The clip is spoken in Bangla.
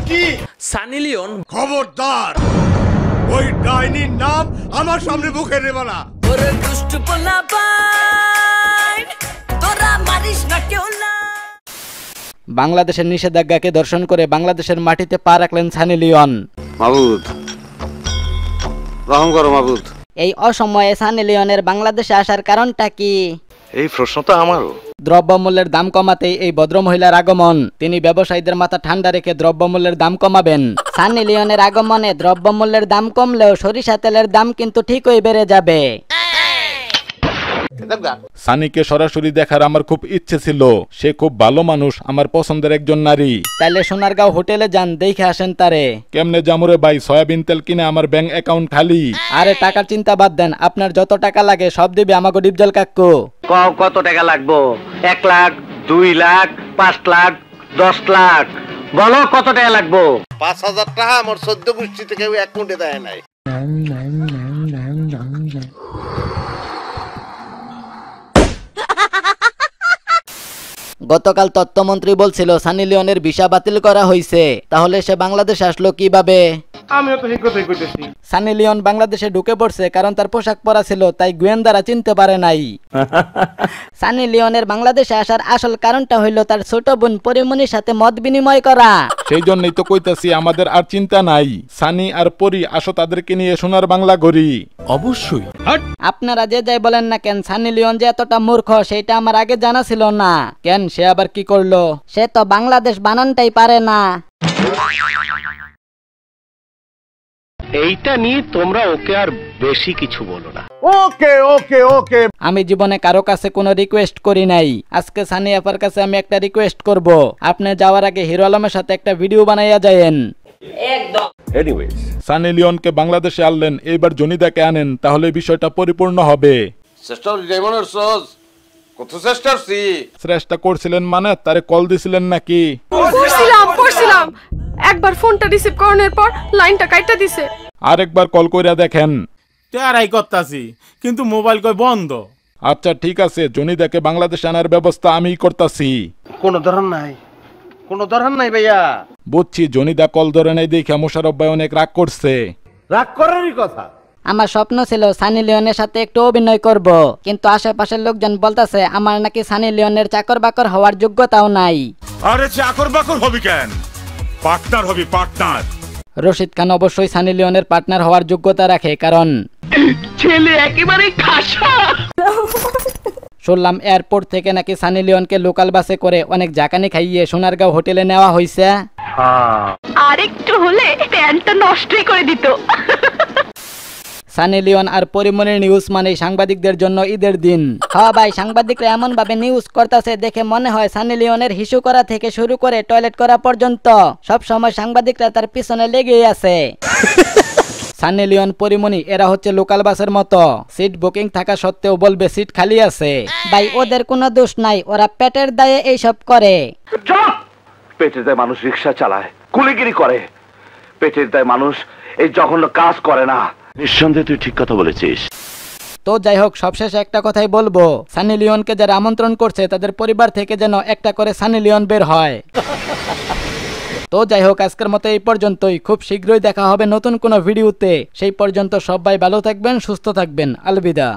কি সানি লিওন। খবরদার ওই ডাইনির নাম আমার সামনে মুখে নেবে না। ওরে দুষ্টু পোলা পাই তোরা মারিস না কেউ না। বাংলাদেশের নিষেধাজ্ঞাকে দর্শন করে বাংলাদেশের মাটিতে পা রাখলেন সানি লিওন। মাবুদ রহম করো মাবুদ। এই অসময়ে সানি লিওনের বাংলাদেশে আসার কারণটা কি? এই প্রশ্ন তো আমারও। দ্রব্যমূল্যের দাম কমাতেই এই ভদ্রমহিলার আগমন। তিনি ব্যবসায়ীদের মাথা ঠান্ডা রেখে দ্রব্যমূল্যের দাম কমাবেন। সানি লিওনের আগমনে দ্রব্যমূল্যের দাম কমলেও সরিষা তেলের দাম কিন্তু ঠিকই বেড়ে যাবে। সানিকে সরাসরি দেখার আমার খুব ইচ্ছে ছিল। সে খুব ভালো মানুষ, আমার পছন্দের একজন নারী। তাইলে সোনারগাঁও হোটেলে যান, দেখে আসেন তারে। কেমনে জামুরে ভাই, সয়াবিন তেল কিনে আমার ব্যাংক অ্যাকাউন্ট খালি। আরে টাকার চিন্তা বাদ দেন, আপনার যত টাকা লাগে সব দিবে আমাকে ডিপজল কাকু। কত টাকা লাগবো? 1 লাখ, 2 লাখ, 5 লাখ, 10 লাখ, বলো কত টাকা লাগবো? 5,000 টাকা আমার 14 গোষ্ঠী থেকে 1 কোটি দেয় নাই। গতকাল তথ্যমন্ত্রী বলছিল সানি লিওনের ভিসা বাতিল করা হয়েছে, তাহলে সে বাংলাদেশে আসলো কিভাবে? আমিও তো এই কথাই কইতেছি। সানি লিওন বাংলাদেশে ঢুকে পড়ছে কারণ তার পোশাক পরা ছিল, তাই গোয়েন্দারা চিনতে পারে নাই। সানি লিওনের বাংলাদেশে আসার আসল কারণটা হইল তার ছোট বোন পরিমণির সাথে মত বিনিময় করা। সেই জন্যই তো কইতাছি আমাদের আর চিন্তা নাই। সানি আর পরি আসো, তাদেরকে নিয়ে সোনার বাংলা গড়ি। অবশ্যই। আপনারা যে যাই বলেন না কেন, সানি লিওন যে এতটা মূর্খ সেটা আমার আগে জানা ছিল না। কেন, সে আবার কি করলো? সে তো বাংলাদেশ বানানটাই পারে না। এইটা নিয়ে তোমরা ওকে আর বেশি কিছু বলো না। ওকে ওকে ওকে। আমি জীবনে কারো কাছে কোনো রিকোয়েস্ট করি নাই। আজকে সানি আপার কাছে আমি একটা রিকোয়েস্ট করব, আপনি যাওয়ার আগে হিরো আলমের সাথে একটা ভিডিও বানাইয়া যায়েন। একদম। এনিওয়েজ, সানি লিওনকে বাংলাদেশে আনলেন, এইবার জনিদাকে আনেন, তাহলে বিষয়টা পরিপূর্ণ হবে। চেষ্টা ডায়মন্ডের সস কত চেষ্টা করছি। চেষ্টা করছিলেন মানে তারে কল দিছিলেন নাকি? করছিলাম একবার ফোনটা রিসিভ করানোর পর লাইনটা কাইটা দিছে। আরেকবার কল কইরা দেখেন। তেরাই করতাছি কিন্তু মোবাইল কই বন্ধ। আচ্ছা ঠিক আছে, জনিদাকে বাংলাদেশে আনার ব্যবস্থা আমিই করতাছি। কোনো ধরন নাই ভাইয়া। বুঝছি, জনিদা কল ধরে নাই দেখে মোশারফ ভাই অনেক রাগ করছে। রাগ করারই কথা। আমার স্বপ্ন ছিল সানি লিওনের সাথে একটু অভিনয় করব, কিন্তু আশেপাশের লোকজন বলতাছে আমার নাকি সানি লিওনের চাকর বাকর হওয়ার যোগ্যতাও নাই। আরে চাকর বাকর হবি কেন? পার্টনার হবি, পার্টনার। রশিদ খান অবশ্যই সানি লিওনের পার্টনার হওয়ার যোগ্যতা রাখে, কারণ ছেলে একেবারে খাসা। শুনলাম এয়ারপোর্ট থেকে নাকি সানি লিওনকে লোকাল বাসে করে অনেক জাকানি খাইয়ে সোনারগাঁও হোটেলে নেওয়া হয়েছে। আরেকটু হলে প্যান্টটা নষ্টই করে দিত। সানি লিওন আর পরিমণির নিউজ মানে সাংবাদিকদের জন্য ঈদের দিন। হ্যাঁ ভাই, সাংবাদিকরা এমন ভাবে নিউজ করতেছে দেখে মনে হয় সানি লিওনের হিসু করা থেকে শুরু করে টয়লেট করা পর্যন্ত সব সময় সাংবাদিকরা তার পিছনে লেগেই আছে। সানি লিওন পরিমণি এরা হচ্ছে লোকাল বাসের মতো, সিট বুকিং থাকা সত্ত্বেও বলবে সিট খালি আছে। ভাই ওদের কোনো দোষ নাই, ওরা পেটের দায়ে এইসব করে। পেটের দায় মানুষ রিক্সা চালায়, কুলিগিরি করে। পেটের দায় মানুষ এই জঘন্য কাজ করে না। নিঃসন্দেহে তুই ঠিক কথা বলেছিস। তো যাই হোক, সবশেষে একটা কথাই বলবো, সানি লিওনকে যারা আমন্ত্রণ করছে তাদের পরিবার থেকে যেন একটা করে সানি লিওন বের হয়। তো যাই হোক, আজকের মতো এই পর্যন্তই। খুব শীঘ্রই দেখা হবে নতুন কোনো ভিডিওতে। সেই পর্যন্ত সবাই ভালো থাকবেন, সুস্থ থাকবেন। আলবিদা।